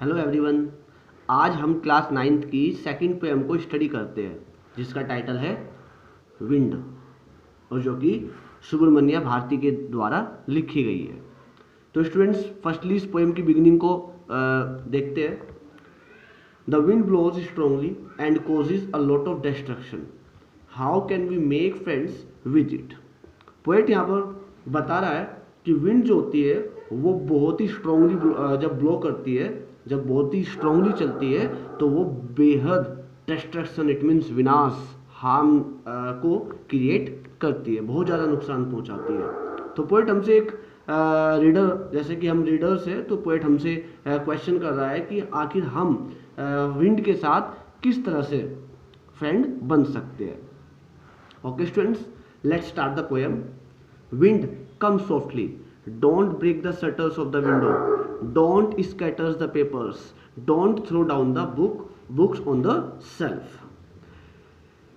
Hello everyone. आज हम class 9th की सेकंड पोएम को स्टडी करते हैं जिसका टाइटल है विंड और जो कि सुब्रमण्य भारती के द्वारा लिखी गई है। तो स्टूडेंट्स फर्स्टली इस पोएम की बिगिनिंग को देखते हैं। The wind blows strongly and causes a lot of destruction, how can we make friends with it. Poet यहाँ पर बता रहा है कि विंड जो होती है वो बहुत ही स्ट्रांगली जब ब्लो करती है, जब बहुत ही स्ट्रांगली चलती है तो वो बेहद डिस्ट्रक्शन, इट मीन्स विनाश, हार्म को क्रिएट करती है, बहुत ज़्यादा नुकसान पहुंचाती है। तो पोएट हमसे एक रीडर, जैसे कि हम रीडर्स है, तो पोएट हमसे क्वेश्चन कर रहा है कि आखिर हम विंड के साथ किस तरह से फ्रेंड बन सकते हैं। Okay students, let's start the poem. Wind, come softly. Don't break the shutters of the window. Don't scatter the papers. Don't throw down the books on the shelf.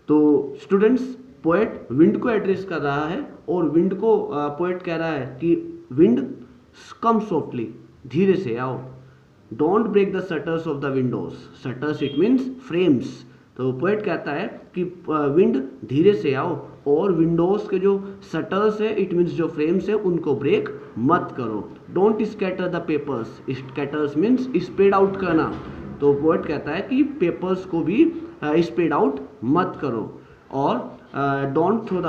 तो स्टूडेंट्स, पोएट विंड को address कर रहा है और wind को poet कह रहा है कि विंड कम सॉफ्टली, धीरे से आओ। Don't break the shutters of the windows. Shutters it means frames. तो पोएट कहता है कि विंड धीरे से आओ और विंडोज के जो शटर्स है, इट मीन्स जो फ्रेम्स है, उनको ब्रेक मत करो। Don't scatter the papers. Scatters means spread out करना। तो पोएट कहता है कि पेपर्स को भी स्प्रेड आउट मत करो। और don't throw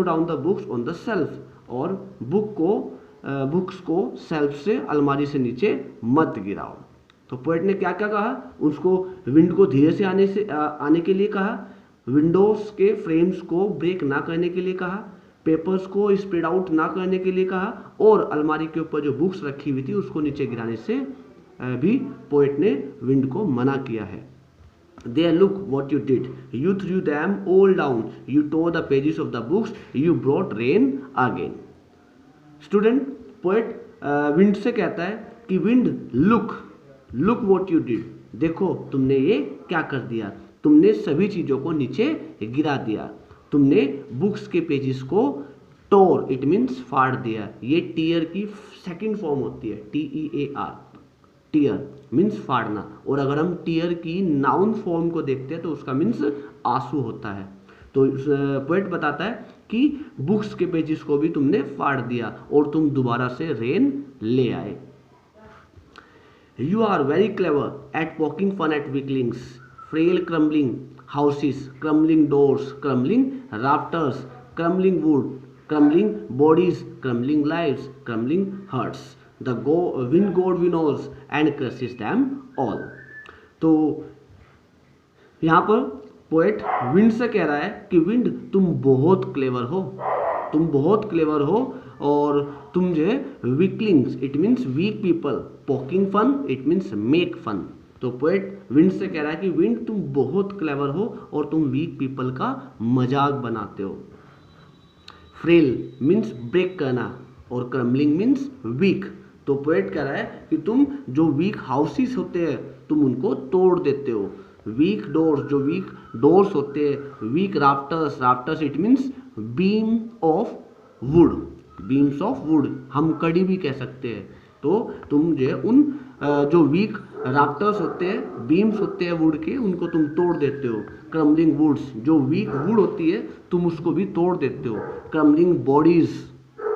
down the books on the shelf. और बुक्स को सेल्फ से, अलमारी से नीचे मत गिराओ। तो पोएट ने क्या क्या कहा, उसको विंड को धीरे से आने के लिए कहा, विंडोज के फ्रेम्स को ब्रेक ना करने के लिए कहा, पेपर्स को स्प्रेड आउट ना करने के लिए कहा, और अलमारी के ऊपर जो बुक्स रखी हुई थी उसको नीचे गिराने से भी पोएट ने विंड को मना किया है। There, look what you did. You threw them all down. You tore the pages of the books. You brought rain again. Student, poet wind से कहता है कि wind, look what you did. देखो तुमने ये क्या कर दिया, तुमने सभी चीज़ों को नीचे गिरा दिया, तुमने बुक्स के पेजेस को टोर, इट मीन्स फाड़ दिया। ये टीयर की सेकंड फॉर्म होती है, TEAR। Tier means फाड़ना। और अगर हम टीयर की नाउन फॉर्म को देखते हैं तो उसका मीन्स आंसू होता है। तो पोएट बताता है कि बुक्स के पेजेस को भी तुमने फाड़ दिया और तुम दोबारा से रेन ले आए। You are very clever at poking fun at weaklings, frail crumbling houses, crumbling doors, crumbling rafters, crumbling wood, crumbling bodies, crumbling lives, crumbling hearts. The wind god winnows and crushes them all. तो यहाँ पर poet wind से कह रहा है कि wind, तुम बहुत क्लेवर हो, तुम बहुत क्लेवर हो, और तुम जो है weaklings, it means weak people, poking fun, it means make fun. तो पोएट विंड से कह रहा है कि विंड, तुम बहुत क्लेवर हो और तुम वीक पीपल का मजाक बनाते हो। फ्रेल मीन्स ब्रेक करना और क्रम्बलिंग मीन्स वीक। तो पोएट कह रहा है कि तुम जो वीक हाउसेस होते हैं तुम उनको तोड़ देते हो। वीक डोर्स, जो वीक डोर्स होते हैं, weak rafters it means beam of wood, beams of wood, हम कड़ी भी कह सकते हैं। तो तुम जो है उन जो वीक राफ्टर्स होते हैं, बीम्स होते हैं वुड के, उनको तुम तोड़ देते हो। क्रम्बलिंग वुड्स, जो वीक वुड होती है तुम उसको भी तोड़ देते हो। क्रम्बलिंग बॉडीज,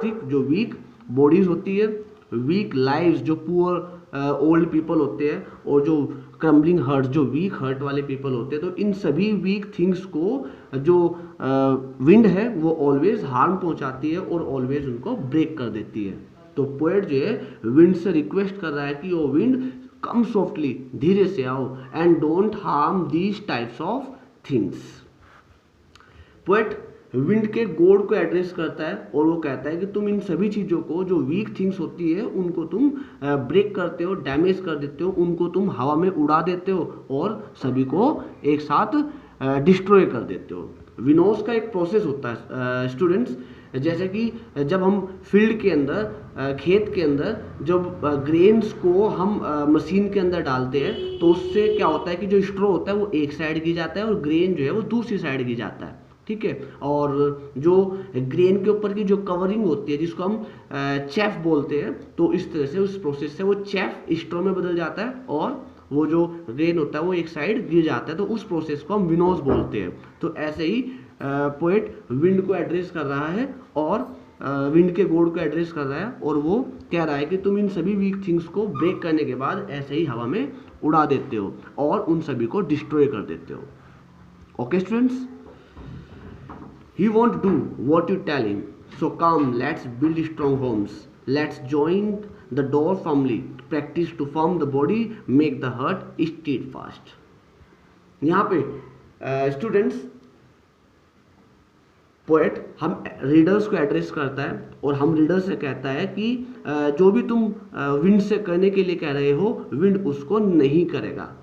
ठीक, जो वीक बॉडीज होती है। वीक लाइव्स, जो पुअर ओल्ड पीपल होते हैं, और जो क्रम्बलिंग हर्ट, जो वीक हर्ट वाले पीपल होते हैं। तो इन सभी वीक थिंग्स को जो विंड है वो ऑलवेज हार्म पहुंचाती है और ऑलवेज उनको ब्रेक कर देती है। तो पोएट जो है विंड से रिक्वेस्ट कर रहा है कि ओ विंड, कम सॉफ्टली, धीरे से आओ, and don't harm these types of things. Poet wind के गॉड को एड्रेस करता है और वो कहता है कि तुम इन सभी चीज़ों को, जो वीक थिंग्स होती है, उनको तुम ब्रेक करते हो, डैमेज कर देते हो, उनको तुम हवा में उड़ा देते हो और सभी को एक साथ डिस्ट्रॉय कर देते हो। विनोस का एक प्रोसेस होता है स्टूडेंट्स, जैसे कि जब हम फील्ड के अंदर, खेत के अंदर जब ग्रेन्स को हम मशीन के अंदर डालते हैं तो उससे क्या होता है कि जो स्ट्रो होता है वो एक साइड गिर जाता है और ग्रेन जो है वो दूसरी साइड गिर जाता है। ठीक है। और जो ग्रेन के ऊपर की जो कवरिंग होती है जिसको हम चेफ बोलते हैं, तो इस तरह से उस प्रोसेस से वो चेफ स्ट्रॉ में बदल जाता है और वो जो ग्रेन होता है वो एक साइड गिर जाता है, तो उस प्रोसेस को हम विनोज बोलते हैं। तो ऐसे ही पोएट विंड को एड्रेस कर रहा है और विंड के गॉड को एड्रेस कर रहा है, और वो कह रहा है कि तुम इन सभी वीक थिंग्स को ब्रेक करने के बाद ऐसे ही हवा में उड़ा देते हो और उन सभी को डिस्ट्रॉय कर देते हो। Okay students, he won't do what you tell him, so come, let's build strong homes, let's join the door firmly, practice to form the body, make the heart steadfast। यहाँ पे स्टूडेंट्स पोएट हम readers को address करता है और हम reader से कहता है कि जो भी तुम विंड से करने के लिए कह रहे हो, विंड उसको नहीं करेगा,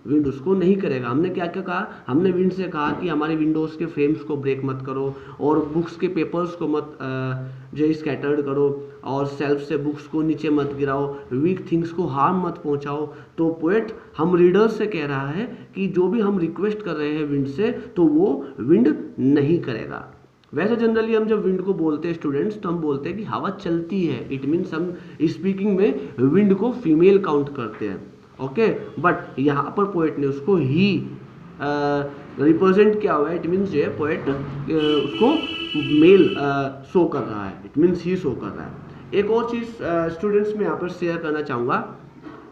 विंड उसको नहीं करेगा। हमने क्या क्या कहा, हमने विंड से कहा कि हमारे विंडोज़ के फ्रेम्स को ब्रेक मत करो और बुक्स के पेपर्स को मत जो स्कैटर्ड करो और सेल्फ से बुक्स को नीचे मत गिराओ, वीक थिंग्स को हार्म मत पहुंचाओ। तो पोएट हम रीडर से कह रहा है कि जो भी हम रिक्वेस्ट कर रहे हैं विंड से, तो वो विंड नहीं करेगा। वैसे जनरली हम जब विंड को बोलते हैं स्टूडेंट्स, तो हम बोलते हैं कि हवा चलती है, इट मीन्स हम स्पीकिंग में विंड को फीमेल काउंट करते हैं। ओके, बट यहाँ पर पोएट ने उसको ही रिप्रेजेंट किया हुआ है, इट मीन्स जो है पोएट उसको मेल शो कर रहा है, इट मीन्स ही शो कर रहा है। एक और चीज़ स्टूडेंट्स में यहाँ पर शेयर करना चाहूँगा,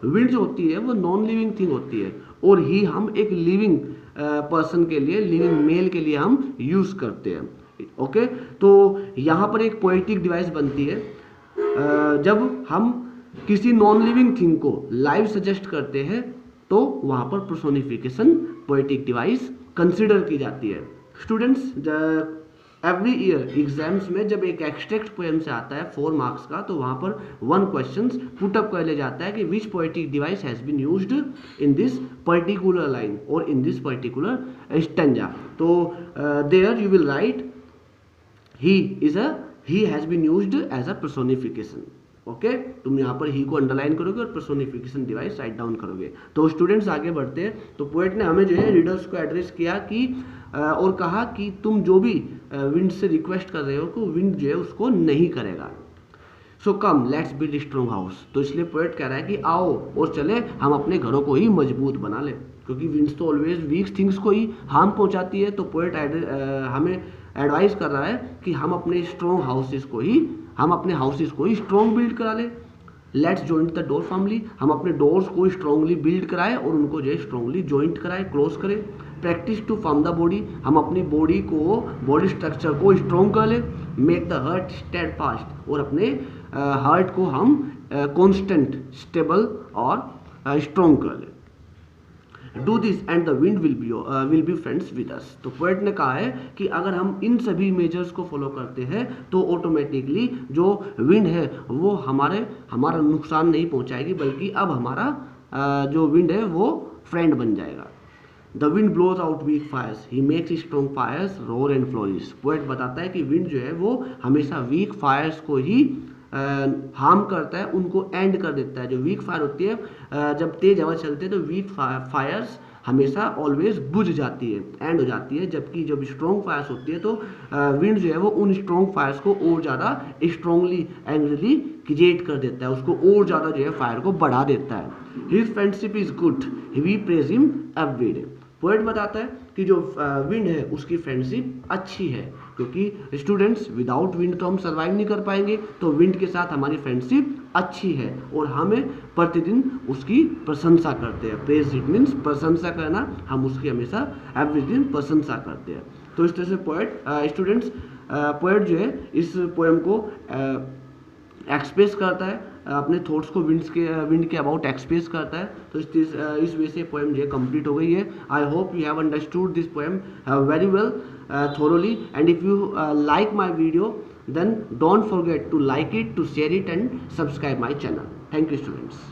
विंड जो होती है वो नॉन लिविंग थिंग होती है और ही हम एक लिविंग पर्सन के लिए, लिविंग मेल के लिए हम यूज़ करते हैं। ओके, तो यहाँ पर एक पोएटिक डिवाइस बनती है जब हम किसी नॉन लिविंग थिंग को लाइव सजेस्ट करते हैं, तो वहाँ पर पर्सोनिफिकेशन पोएटिक डिवाइस कंसिडर की जाती है। स्टूडेंट्स एवरी ईयर एग्जाम्स में जब एक एक्सट्रैक्ट पोएम से आता है 4 मार्क्स का, तो वहाँ पर 1 क्वेश्चन पुट अप कर लिया जाता है कि which poetic device has been used in this particular line और इन दिस पर्टिकुलर स्टेंजा। तो there you will write he has been used as a personification। Okay, तुम यहाँ पर ही को अंडरलाइन करोगे और पर्सोनिफिकेशन डिवाइस राइट डाउन करोगे। तो स्टूडेंट्स आगे बढ़ते हैं। तो पोएट ने हमें जो है रीडर्स को एड्रेस किया कि और कहा कि तुम जो भी विंड से रिक्वेस्ट कर रहे हो तो विंड जो है उसको नहीं करेगा। So come let's build strong house. तो इसलिए पोएट कह रहा है कि आओ और चले हम अपने घरों को ही मजबूत बना ले, क्योंकि विंड्स तो ऑलवेज वीक थिंग्स को ही हार्म पहुंचाती है। तो पोएट हमें एडवाइस कर रहा है कि हम अपने स्ट्रॉन्ग हाउसेस को ही, हम अपने हाउसेस को ही स्ट्रॉन्ग बिल्ड करा ले। Let's joint the door family, हम अपने डोर्स को स्ट्रॉन्गली बिल्ड कराएं और उनको जो है स्ट्रॉन्गली जॉइंट कराएं, क्लोज करें। Practice to form the body, हम अपनी बॉडी को, बॉडी स्ट्रक्चर को स्ट्रॉन्ग कर लें। मेक द हार्ट स्टेडफास्ट, और अपने हार्ट को हम कॉन्स्टेंट, स्टेबल और स्ट्रॉन्ग कर लें। Do this and the wind will be friends with us. तो पोएट ने कहा है कि अगर हम इन सभी मेजर्स को फॉलो करते हैं तो ऑटोमेटिकली जो विंड है वो हमारा नुकसान नहीं पहुंचाएगी, बल्कि अब हमारा जो विंड है वो फ्रेंड बन जाएगा। The wind blows out weak fires, he makes strong fires roar and flourish. Poet बताता है कि विंड जो है वो हमेशा वीक फायर्स को ही हार्म करता है, उनको एंड कर देता है। जो वीक फायर होती है, जब तेज हवा चलती है तो वीक फायर्स हमेशा ऑलवेज बुझ जाती है, एंड हो जाती है, जबकि जब स्ट्रॉन्ग फायर्स होती है तो विंड जो है वो उन स्ट्रॉन्ग फायर्स को और ज़्यादा स्ट्रॉन्गली एंग्रीली क्रिएट कर देता है, उसको और ज़्यादा जो है फायर को बढ़ा देता है। His friendship is good, we praise him every day. Poet बताता है कि जो विंड है उसकी फ्रेंडशिप अच्छी है, क्योंकि स्टूडेंट्स विदाउट विंड तो हम सर्वाइव नहीं कर पाएंगे, तो विंड के साथ हमारी फ्रेंडशिप अच्छी है और हमें प्रतिदिन उसकी प्रशंसा करते हैं। प्रेज इट मीन्स प्रशंसा करना, हम उसकी हमेशा एवरी दिन प्रशंसा करते हैं। तो इस तरह से पोएट स्टूडेंट्स पोएट जो है इस पोएम को एक्सप्रेस करता है, अपने थॉट्स को विंड के अबाउट एक्सप्रेस करता है। तो इस वजह से पोएम जो है कंप्लीट हो गई है। I hope you have understood this poem very well thoroughly, and if you like my video, then don't forget to like it, to share it and subscribe my channel. Thank you students.